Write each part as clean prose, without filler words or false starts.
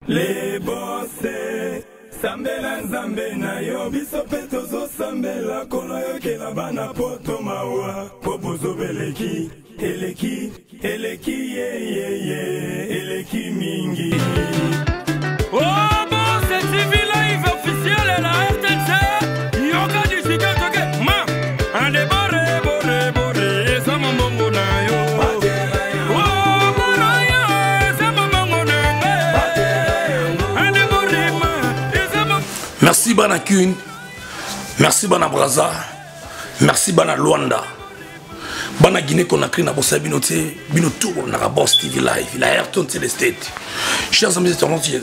Les bossés, sambela nzambe na yo biso peto zo sambela kono yo ke la bana poto mawa popozo beleki eleki eleki eleki mingi. Oh bon, c'est TV Live officiel et la RTC yoga du Chicago toke ma ande boré boré boré ça mon bongo na yo. Merci Bana Kun, merci Bana Braza, merci Bana Luanda, Bana Guinée Conakry na bossa binoté, binotour na Boss TV Live, la Ayrton Telestate. Chers amis internautes,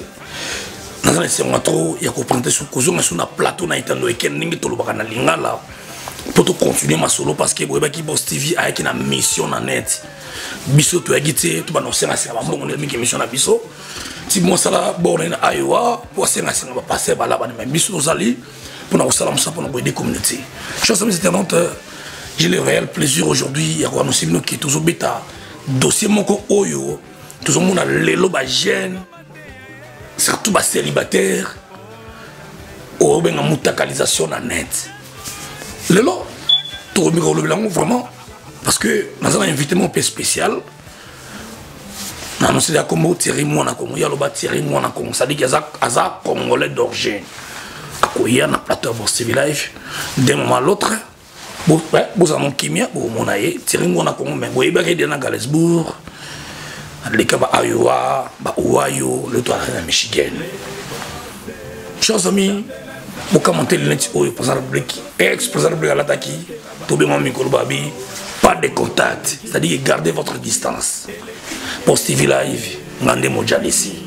nous allons essayer de comprendre ce que nous avons plateau na itando et ken ningi tolo baka na lingala pour continuer ma solo parce que boyeba Boss TV avec une mission na net. Biso to agité to bana senga senga mbongo na miki mission na biso. Si moi ça là bon na Iowa pour senga senga va passer ba là ba mais biso zali pour na salam ça pour nos des communautés. Chers amis internautes, j'ai le réel plaisir aujourd'hui ya ko annoncer nous qui toujours beta dossier moko oyo toujours mona lelo ba jeune surtout ba célibataire o benga mutakalisation na net. Lelo to mi ko le blanc vraiment parce que nous avons invité mon père spécial. Nous avons annoncé comme Thierry Mouana Congo. Il y a Thierry Mouana Congo. Ça dit qu'il y a un Congolais d'origine. Il y a un plateau Boss TV Live. D'un moment à l'autre, vous avez un Kimia, vous avez Thierry Mouana Congo. Mais vous avez un Galesbourg, les cas à Iowa, Ohio, le toit à Michigan. Chers amis, vous commentez le lundi, ex-président de l'attaque, Tobé Mamikolo Babi. Pas de contact, c'est-à-dire gardez votre distance. Boss TV Live, Ngande Mojalisi.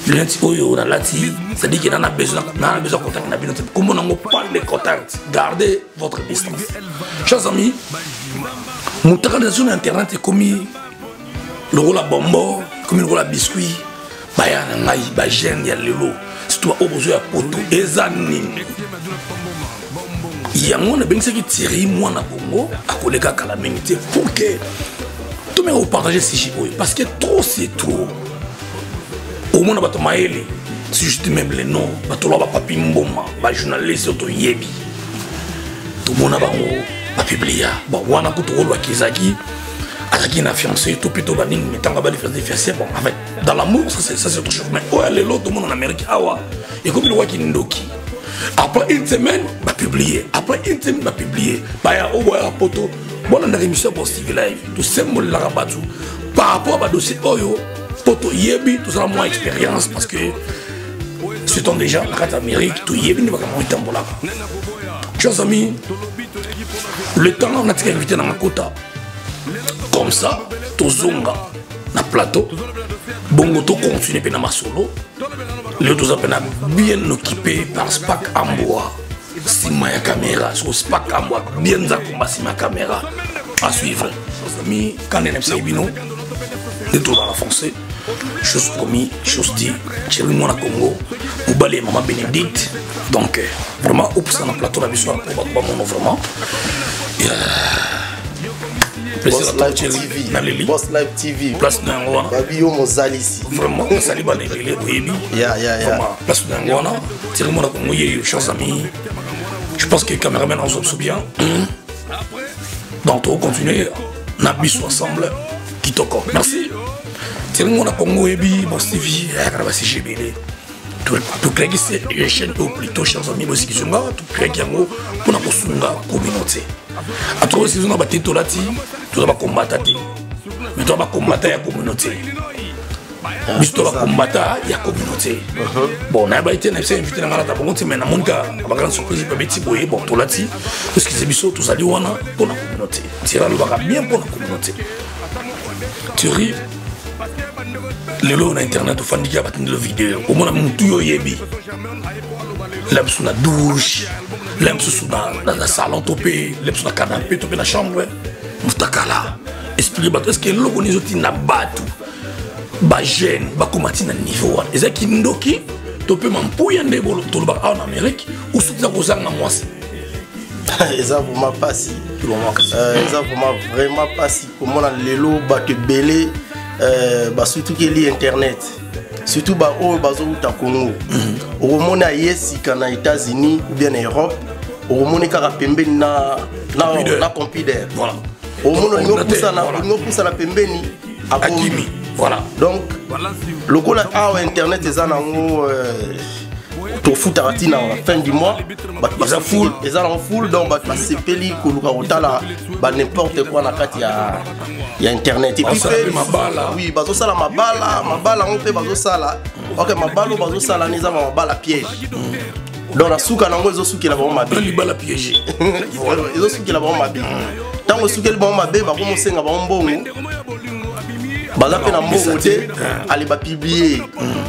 Le Oyo dans l'Ati, c'est-à-dire qu'il en a besoin de contact. Comme on n'a pas de contact, gardez votre distance. Chers amis, mon tradition internet est comme le rôle à bonbon, comme le rôle à biscuit, Bayan Ngai, Bajen, Yalelo, c'est toi au besoin à poto, Ezanine. Il y a un peu de Thierry Mouana Congo à collègue à la ménité pour que tout le monde partage ces chiffres parce que trop c'est trop. Au moins, on va si je te même les noms, on va papi mboma, les journalistes auto yebi. Tout le monde va publier. Bon, on a tout le monde qui est a fiancé, tout plutôt baning, mais tant qu'on va faire des fiancés, bon, en fait, dans l'amour, ça c'est autre chose. Mais oh, les lots, tout le monde en Amérique, et comme le roi qui est Ndoki. Après une semaine, va publier. Après une semaine, va publier. Bah, il y a un poteau. Bon, on a émission Boss TV Live. Tout ça, on l'a rabattu. Par rapport à dossier Oyo, poteau Yebi, tout ça, moins expérience parce que ce sont des gens en Amérique, tout Yebi ne va pas mourir en Bolaka. Chers amis, le temps, on a été invité dans ma quota. Comme ça, tout zonga, dans le plateau. Bongo, tout continue dans ma solo. Les autres appellent bien occupé par Spack Amboa. Si ma caméra, sur Spack Amboa, bien combat si ma caméra. À suivre. Amis, quand on est bino, les tout dans la français. Chose promis, chose dit. Thierry Mouana Congo, ou balé maman Bénédicte. Donc, vraiment, oups, dans le plateau, la mission pour mon nom vraiment. Boss Live TV, Boss Live TV, place d'Angwana. Babio Mozalisi. Vraiment, salut Banébélé, Boyebi. Place d'Angwana. Thierry Mouana Congo, chers amis. Je pense que les caméramans en sont bien. Donc, on continue. Nabiso ensemble. Kitoko. Merci. Thierry Mouana Congo, Boyebi, Boss TV, Rabasi Gébélé. Tout créer ces chaînes ou plutôt, chers amis, Boss Kizunga, tout créer qui pour la communauté. À toi aussi, on a battu tout là, tu vas combattre, mais tu vas combattre la communauté. Mais tu vas combattre la communauté. Bon, on a été invité dans la communauté, mais on a grande surprise, bon, tout là, parce que c'est biso, tout ça, pour la communauté. Tu vas bien pour la communauté. Tu ris. Les lots sur internet, on fait des vidéos. Au moins, on a tout yebi. L'aime sur la douche, l'aime sur la salon topé, l'aime sur la canapé, topé la chambre. Moutakala. Expliquez-moi, est-ce que l'on est aussi na batu, ba jeune, ba combattre na niveau. Est-ce que ndoki, topé mampouya ndebo to ba en Amérique ou sous la kozanga mwasi. Ça vraiment pas si. Ça vraiment pas si. Comment les lots ba te belé, surtout qu'il y a internet. surtout au bazouta Congo. Au monde à Yesika na États-Unis ou bien en Europe, au monde kaka pembeni na computer. Voilà. Au monde on pousse na pembeni Akimi. Voilà. Donc le coup là internet est to foot à la fin du mois, ils ont full, donc bah c'est peli bah n'importe quoi na kati ya internet et puis oui bazo sala mabala on peut bazo sala OK mabalo bazo sala neza mabala piège donc la souka nango ezo souki la ba mabe libala piège voilà ezo souki la ba mabe tant souki la ba mabe ba ko mosenga ba mbongo baza pe na mbongo te ali ba publier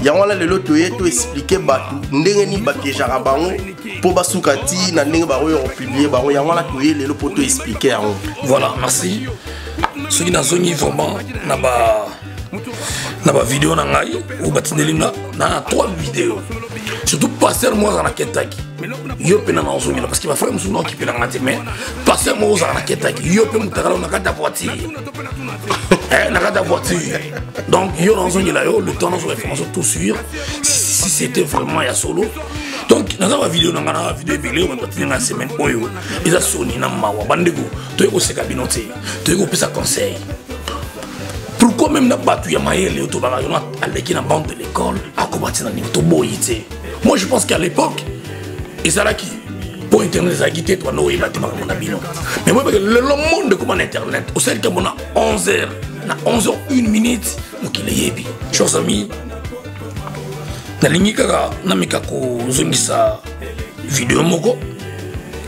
yango la lelo toye to expliquer batu ndenge ni ba piégeaka bango po basuka ti na ndenge ba oyo publier bango yango la toye lelo po to expliquer yango. Voilà, merci. Ce qui n'a zongi vraiment na ba vidéo na ngai ou batindeli na 3 vidéos. Surtout passer moi dans la Kentucky. Yo pe na zongi parce que ma frère musuno qui pe na ngati mais passer moi dans la Kentucky yo pe mutakala na kata voiture. Na kata voiture. Donc yo na zongi la yo le temps sur information tout sur si c'était vraiment ya solo. Donc dans la vidéo na ngana vidéo belé on batindeli na semaine oyo. Eza soni na mawa bandeko to yo seka binote. To yo pesa conseil. Pourquoi même na batu ya mayele to banga yona aleki na bande de l'école a combattre na niveau to boyité. Moi je pense qu'à l'époque et ça là qui pour internet ça quitté toi no il a tellement mon abino. Mais moi le monde comme internet au celle que mon a 11h na 11h 1 minute mo ki le yebi. Chers amis na lingi kaka na mikako zongisa vidéo moko.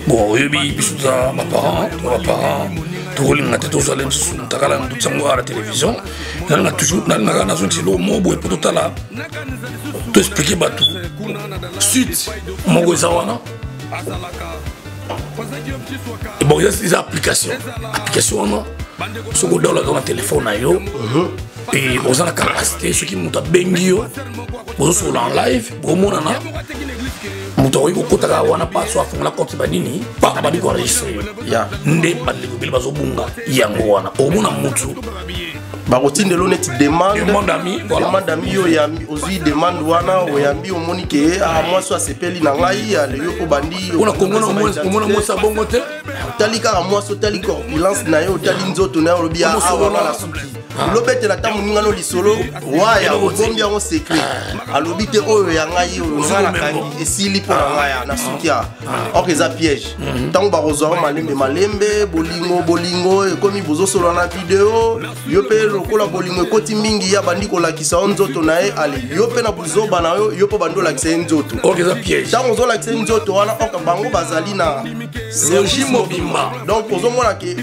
Bon yebi bisuza ma parents tout le monde a toujours allé sur la télévision. On a toujours le mot pour tout à l'heure. Tout expliquer tout. Suite, mon gozawana. Et bon, il y a des applications. Applications, ce qu'on doit dans le téléphone, et vous avez la capacité, ceux qui m'ont bengi, vous sont en live, vous m'ont mutori ko kotaka wana pas soit fond la compte banini pas ba diko enregistrer ya nde ba diko bile bazo bunga yango wana o mona mutu ba rotinde lo net demande ami voilà demande ami yo yambi ozi demande wana o yambi o moni ke a moi soit sepeli na ngai ale yo ko bandi ona kongona o mona mo sa bongo te talika moi so taliko bilance na yo tali nzoto na yo bia a wana la suki lobete la tamu ngano lisolo waya o bombi en secret alobi te oyo ya ngai yo ngala kangi esili po na ngaya na sukia ok za piège tant ba rozo malembe bolingo e komi bozo solo na vidéo yo pe lokola bolingo ekoti mingi ya bandi ko lakisa nzoto na e ale yo pe na buzoba na yo po bando lakisa nzoto ok za piège tant ozo lakisa nzoto wana ok bango bazali na régime mobimba donc ozo mona ke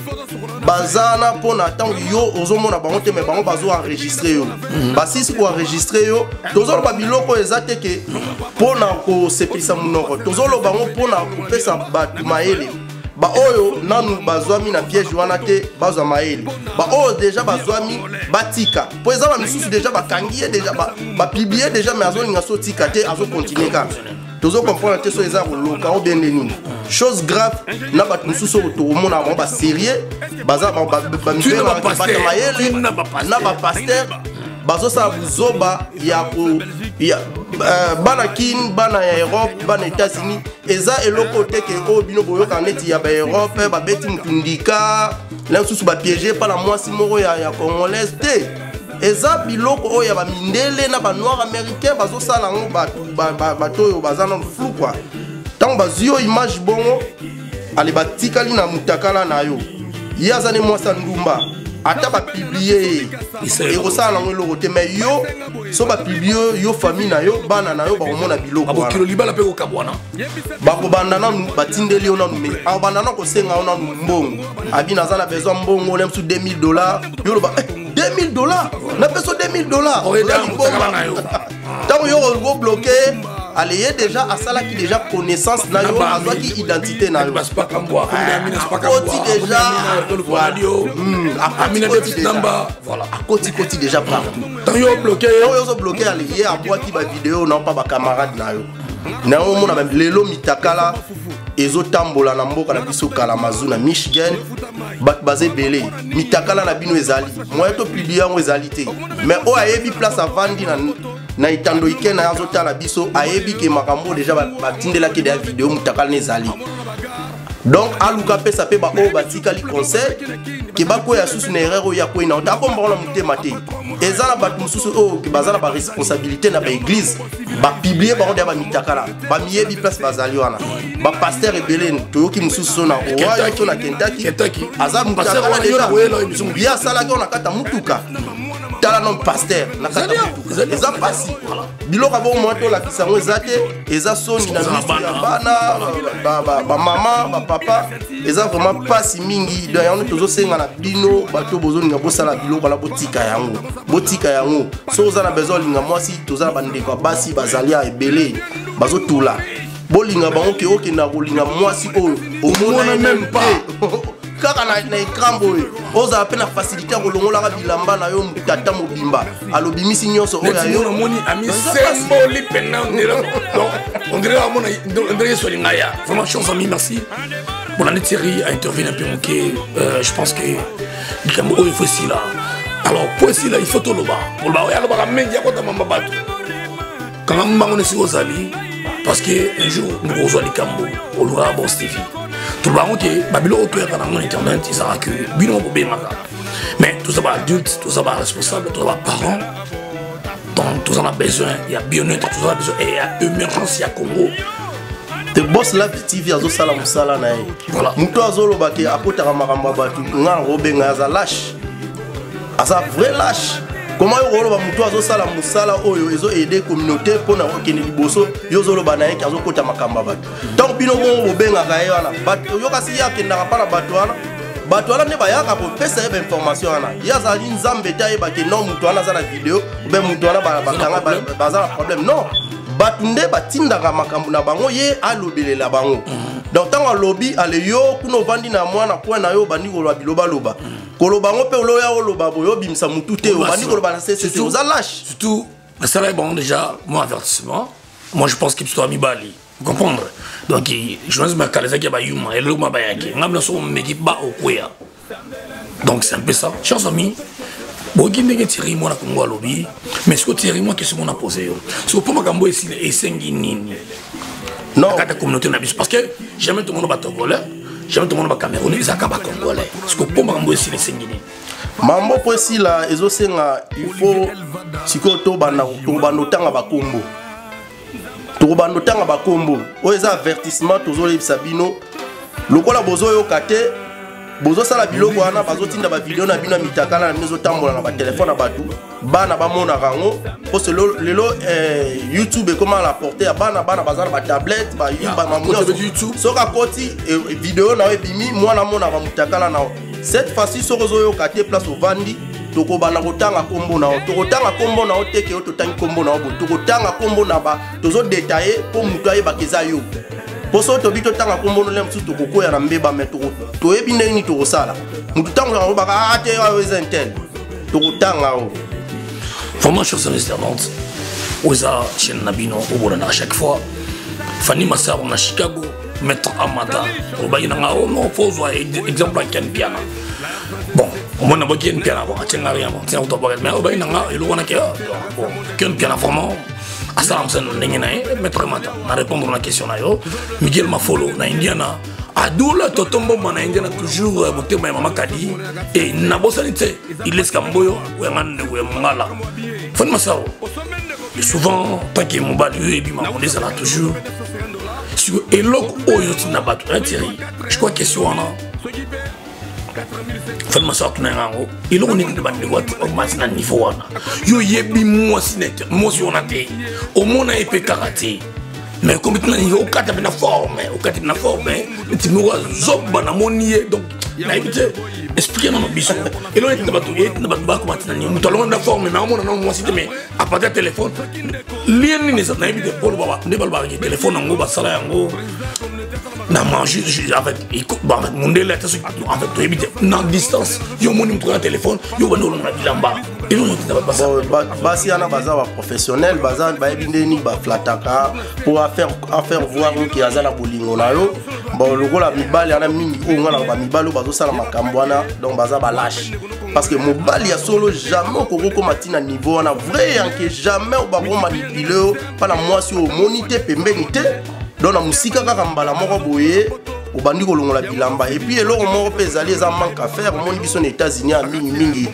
bazana pona tant yo ozo mona bango te mais bango bazo enregistrer yo basisi ko enregistrer yo tozo ba biloko ezate ke pona ko sepisa munoko tozo lo bango pona ko pesa batu maele ba oyo nanu bazwami na piège wana te bazwa maele ba oyo déjà bazwami batika po ezaba misusu déjà bakangiye déjà ba publier déjà mais azo linga so tika te azo continuer ka tozo comprendre te so eza loka o bien nini chose grave na ba misusu to mona ba sérieux baza ba misusu ba maele na ba pasteur bazo sa buzoba ya bana kin bana ya Europe bana États-Unis eza eloko te ke o bino boyo kaneti ya ba Europe ba beti mutundika la susu ba piéger par la mwasi moko ya congolaise te eza biloko o ya ba mindele na ba noir américain bazo sala ngo ba toyo bazana flou quoi tant bazio image bongo ale batikali na mutakala na yo yazane mwasa ndumba ata ba publier et rosala nango eloko te mais yo so ba publier yo famille na yo bana na yo ba komona biloko wana kilo libala pe ko kabwana ba ko banda na batindeli yo na me a banda na ko senga ona mbongo abina zala besoin mbongo lem su $2000 yo ba $2000 na peso $2000 o eda mutakala na yo tant yo go bloquer allez déjà à ça là qui déjà connaissance na yo azwa ki identité na yo passe pas comme moi déjà amina de namba voilà à côté déjà partout tant yo bloqué allez hier à boîte qui ba vidéo non pas ba camarade na yo na on mona même lelo mitakala ezo tambola na mboka na biso kala mazuna Michigan bat basé belé mitakala na bino ezali moi to publier ngo ezali te mais o ayebi place à vandi na itando ike na azota la biso ayebi ke makambo déjà batindela ke des vidéos mutakala nezali. Donc aluka pesa pe ba o batika li conseil ke bako ya susu na erreur ya ko ina ota ko mbona mutema te. Ezala batu mususu o ke bazala ba responsabilité na ba église ba publier ba onda ba mitakala ba miyebi place bazali wana ba pasteur ebelen toyoki mususu na owa to na Kentucky azamu mutakala déjà ya sala ko na kata mutuka tala non pasteur na kata mutuka eza pasi biloka bo moto la kisango ezate eza soni na misu ya bana ba mama ba papa eza vraiment pasi mingi donc yango tozo senga na bino bato bozo ninga bosala biloko la botika yango so oza na besoin linga mwasi toza ba ndeko basi bazali ya ebele bazo tula bolinga bango ke oke na kolinga mwasi oyo omona même pas kaka na écran boy oza pe na facilité ko longola ka bilamba na yo mutata mobimba alobimisi nyonso oya yo moni ami symbole pena on dirait on dirait sur l'ingaya vraiment chance ami merci bon la Thierry a intervenu un peu ok je pense que il faut aussi là alors pour aussi là il faut tout le bas pour ba ya le ba mengi ya kota mamba bato quand on est sur Ozali parce que un jour nous rejoignons les Cambo au Loura Boss TV tout le monde qui babilo autour de mon internet ils ont que bino ko be maka mais tout ça va adulte tout ça va responsable tout ça va parents donc tout ça a besoin il y a bien-être tout ça a besoin et il y a émergence à Congo te boss la TV azo sala musala na ye voilà muto azolo baki akotaka makambo batu nga robenga za lâche asa vrai lâche comment yo ba muto azo sala musala oyo ezo aider communauté pona okene liboso yo zolo banaye ki azo kota makamba batu donc bino ngo benga ka ye wana batu yo kasi ya kendaka para batu wana ne bayaka ko pesa ye information wana ya za nzambe ta ye ba ke non muto wana za na vidéo ou ben muto wana ba kanga ba za problème non batunde batindaka makambo na bango ye alobelela bango donc tango lobby ale yo kuno vandi na mwana kwa na yo bandi ko biloba loba koloba ngo pe oloya oloba boyo bimsa mutu te bandi ko loba na c'est aux lâche surtout ça là bon déjà mon avertissement moi je pense qu'il doit mibali vous comprendre donc je pense que les qui ba yuma et le ma ba yake ngabla so meki ba okoya donc c'est un peu ça chers amis bon qui n'est Thierry moi na Congo lobby mais ce que Thierry moi question on a posé c'est pour makambo ici et sengi nini non quand la communauté na bis parce que jamais tout le monde va togolais jamais tout le monde va camerounais ils akaba congolais parce que pour makambo ici les sengi nini mambo po ici là ezo senga il faut siko to bana tanga ba kombo to bana tanga ba kombo o eza avertissement tozo le sabino lokola bozo yo kate bozo sala biloko wana bazotinda ba video na bino mitakala na mezo tambola na ba téléphone na batu bana ba mona rango parce que lelo YouTube comment la porter à bana bazana ba tablette ba YouTube soka koti vidéo na ebimi mwana mona ba mutakala na cette fois-ci sokozo yo kate place au vandi toko bana kotanga kombo na toko tanga kombo na oteke yo totangi kombo na obo toko tanga kombo na ba tozo détailler pour mutu ayeba keza yo poso to bito tanga kombo no lemsu to kokoya na mbeba metoko to ebi ndeni to kosala mutu tanga na baka ate wa wezentel to kotanga o vraiment chers amis internautes oza chaîne nabino obolana à chaque fois Fanny Massaro na Chicago mettre amata obayina nga o no faut exemple à Ken Piana bon on a beaucoup de piano bon tiens rien bon tiens on doit mais obayina nga elo wana ke bon Ken Piana vraiment asalam sen ndengena mettre mata na répondre à la question na yo Miguel Mafolo na Indiana adula totombo na Indiana toujours motema ya mama kadi et na bosanite il laisse kamboyo ou ngande ou ngala Fanny Massaro souvent tant que mon bal et puis ma monnaie ça là toujours sur elok oyo tina batu Thierry je crois question wana Fanny Massaro tuna ngango eloko ni de bande wat au masina niveau wana yo yebi moi sinete moi si on a té au mona epé karaté mais comme tu niveau au kata na forme tu me vois zoba na monier donc na éviter expliquer non biso eloko ni de batu et na batu ba comment tu ni mutalon na forme na mona non moi si mais à partir téléphone lien ni ça na éviter pour baba ne balba téléphone ngo ba sala yango na manger avec mon délai en fait tu éviter na distance yo moni mutro na téléphone yo bano na bilamba et non tu pas ça basi ana baza ba professionnel baza ba ebindeni ba flataka pour faire voir qui azala bolingo na yo bon lokola mibali ana mingi o ngana ba mibalo bazo sala makambo wana donc baza ba lâche parce que mobali ya solo jamais okoko matina niveau wana vrai yanke jamais obako manipuler pana mwasi o monité pembeni te donc na musika kaka mbala moko boye obandi kolongola bilamba et puis eloko moko pe ezali eza manque à faire omoni biso na États-Unis a mingi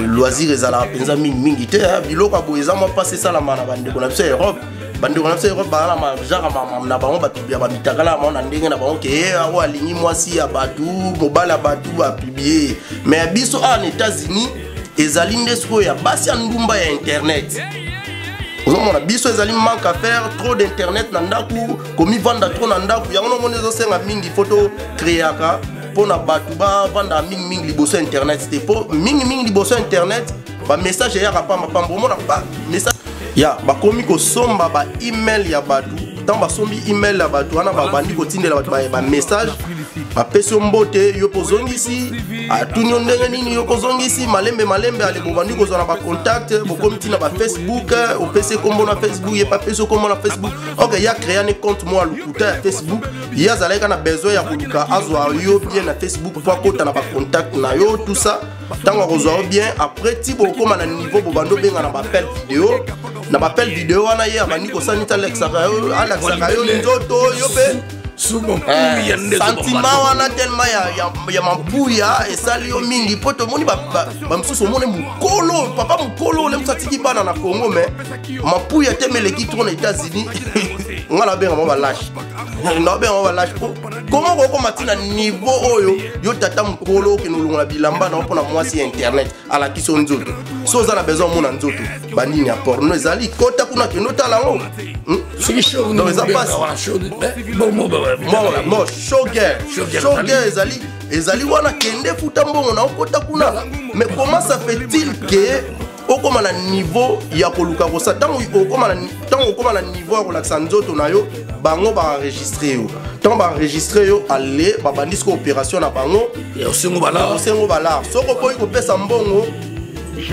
loisir ezala penza mingi te biloko boye eza mo passer ça la mana bande ko na biso Europe bande ko na biso Europe ba la genre na bango batubia ba bitakala mo na ndenge na bango ke awa lingi mwasi ya batu mobala batu a publier mais biso en États-Unis ezali ndesko ya basi ndumba ya internet. On a biso ezali manque à faire trop d'internet na ndaku komi vanda trop na ndaku yango no monezo senga mingi photo créaka pona batu ba vanda mingi liboso internet c'était pour mingi liboso internet ba message ya ka pamba mona ba message ya ba komi ko somba ba email ya batu tant ba sombi email ya batu ana ba bandi ko tindela batu ba message ba peso mbote yo kozongisi atunyo ndenge nini yo kozongisi malembe ale bobandi ko zona ba contact bo komiti na ba Facebook o pc kombo na Facebook ye pa peso kombo na Facebook OK ya créer un compte moi lukuta ya Facebook ya zaleka na besoin ya kuluka azwa yo bien na Facebook pour kota na ba contact na yo tout ça tango kozwa bien après ti bo koma na niveau bobando benga na ba appel vidéo na ba appel vidéo wana ye abandi ko sanita Alexa yo nzoto yo pe sentiment wana tellement ya mambuya esali yo mingi po tomoni ba msusu omone mukolo papa mukolo le msatiki bana na Congo mais mambuya temeleki trop na États-Unis ngala benga mo ba lâche na benga mo ba lâche comment ko matina niveau oyo yo tata mukolo ke no longola bilamba na pona mwasi internet ala kiso nzoto so za na besoin mona nzoto banini ya porno ezali kota kuna ke no tala ngo c'est chaud non ça passe bon showgirl ezali wana kende futa mbongo na okota kuna mais comment ça fait-il que okoma na niveau ya koluka kosa tango okoma na niveau ya kolakisa nzoto na yo bango ba enregistrer yo tango ba enregistrer yo aller ba bandisco opération na bango ya osengo bala soko boy ko pesa mbongo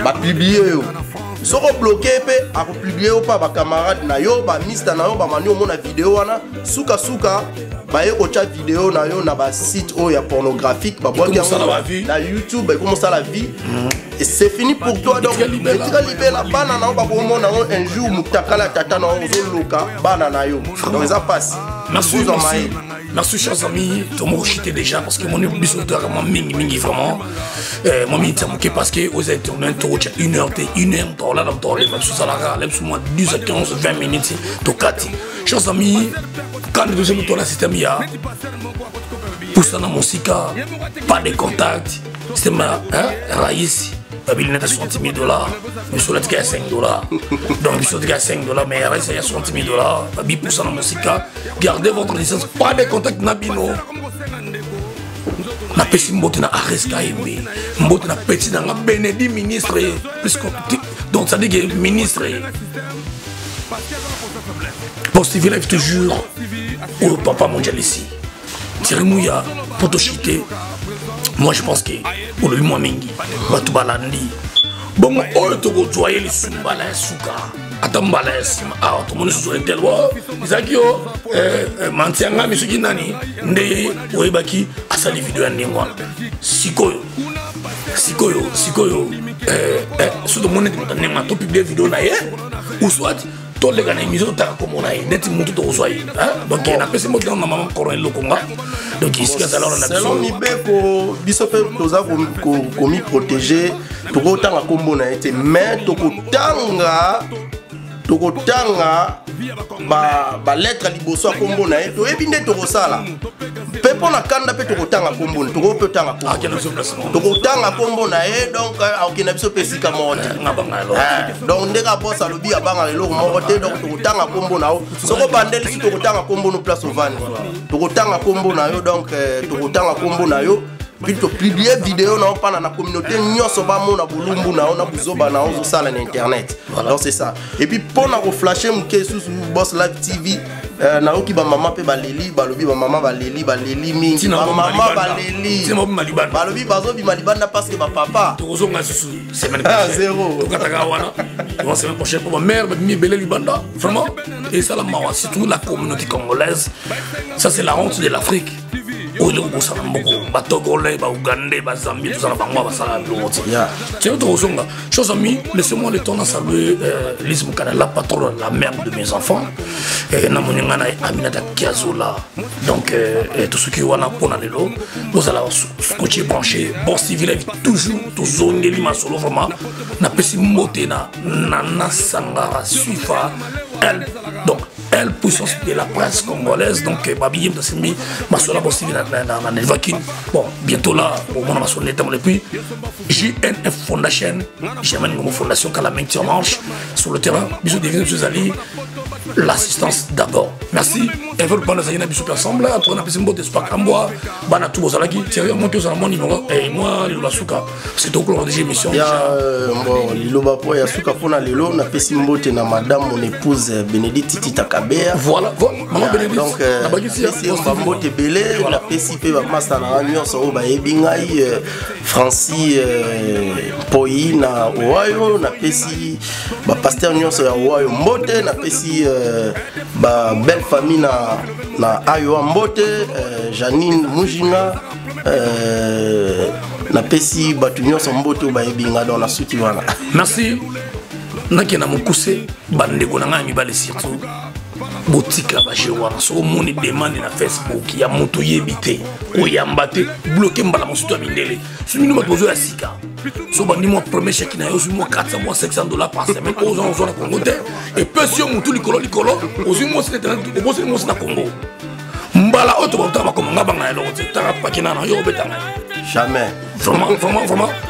ba publier yo soko bloquer pe a ko publier yo pa ba camarade na yo ba mista na yo ba mani omona vidéo wana suka baye kocha vidéo na yo na ba site ya pornographique ba boîte na YouTube ba comment ça la vie et c'est fini pour toi donc tu vas libérer la banane ba ko mona un jour mutakala tata na ozoloka banana yo donc ça passe merci chers amis tout monde chité déjà parce que mon biso to vraiment mingi vraiment mon minute parce que aux internet to 1 heure dans là dans les sous salaire les sous moins 10 à 15 20 minutes to 4 chers amis quand nous sommes dans la système ya pour ça na musica pas de contact c'est ma raïs il y a 60 000 $, mais sur le ticket à 5 $. Donc, sur le ticket à 5 $, mais il reste à 60 000 $. Pour ça, dans la musique, gardez votre licence. Pas de contact, Nabino. Na pesi mbote na Areska Embe. Mbote na petit na Benedi ministre. Donc, ça dit que ministre. Pour Stevie Life, toujours. Au papa mondial ici. Thierry Mouya, pour te chiter. Moi je pense que pour le moi mingi batu balandi bon on to go joyer les sumbala suka atambala sima ah to moni so entelwa izakio mantianga misuki nani nde oibaki asali video ndengwa sikoyo surtout mon ndengwa to publier video na ye ou soit to le gana émission ta comme on a net mutu to soyi donc il a passé mon temps maman coron lokonga donc ici que alors on a selon mibeko biso pe toza komi protéger to ko tanga kombo na été mais to ko tanga ba lettre liboso kombo na to ebinde to ko sala pepo na kanda pe to ko tanga kombo to ko pe tanga kombo to ko tanga kombo na donc akina biso pe sika mota donc ndeka boss alobi abanga lelo moko te donc to ko tanga kombo na soko bandeli si to ko tanga kombo no place ovani to ko tanga kombo na yo donc to ko tanga kombo na yo puis to publier vidéo na opana na communauté nyoso ba mona bulumbu na ona buzoba na ozo sala na internet donc c'est ça et puis pour na ko flasher mke sous Boss Live TV na oki ba mama pe baleli balobi ba mama baleli mingi ba mama baleli balobi bazo bi malibanda parce que ba papa tozo nga susu semaine prochaine zéro to kataka wana la semaine prochaine pour ma mère mi beleli banda vraiment et ça la mawa surtout la communauté congolaise ça c'est la honte de l'Afrique oyo kosala mboko batogolais baougandais bazambi tozala bango basala biloko ti tiens tokosonga chose ami laissez-moi le temps de saluer Lise Mukana la patronne la mère de mes enfants na moninga na Aminata Kiazola donc tout ce qui wana pona lelo bozala scotché branché bon civil toujours tozongeli masolo vraiment na pesi mbote na Nana Sangara Suifa elle donc elle puissance de la presse congolaise donc Babi Yem Simi Masola Bossi dans Nevakin bon bientôt là au moment de son état et puis JNF Foundation j'amène comme fondation qu'à la main qui en marche sur le terrain bisous des vieux Ali l'assistance d'abord merci et vous prendre ça bisous ensemble après on a passé un beau d'espoir en bois bana tout ça là qui tiens moi que ça mon numéro et moi le Suka c'est au cours des émissions ya bon liloba po ya Suka pona lelo na pesi mbote na madame mon épouse Bénédicte Titakabea voilà maman Bénédicte donc pesi mbote belé la pesi pe ba master na nyonso o ba ebingai Francis Poi na Oyo na pesi ba pasteur nyonso ya Oyo mbote na pesi ba belle famille na Ayo mbote Janine Mujinga na pesi batu nyonso mbote ba ebinga dans la suite wana merci nakena mokuse bandeko na ngai mibale surtout botika baje wana so moni demande na Facebook ya moto yebite oyamba te bloquer mbala mosuto ya mindele sumi no bato ya sika so bandi mo premier chèque na yo sumi mo 400 mo $500 par semaine aux gens na Congo te et peu si moto likolo ozu mo c'est obosi mo na Congo mbala auto ba komanga banga lo te tara pakina na yo betanga jamais vraiment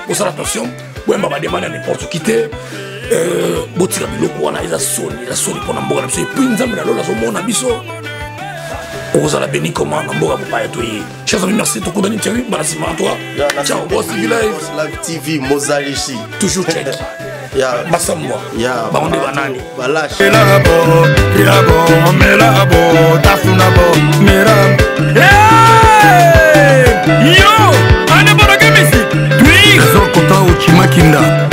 pour ça attention bwemba ba demande n'importe qui te botika biloko wana eza soni pona mboka na biso et puis nzambe na lola zomona biso ozala béni comment na mboka popaya to ye chers amis merci to kodani tiens bana sima toi ciao boss live TV Mozalishi toujours check ya basamwa ya baonde banani balash ilabo melabo tafunabo meram yo ane boroke music puis zokota uchimakinda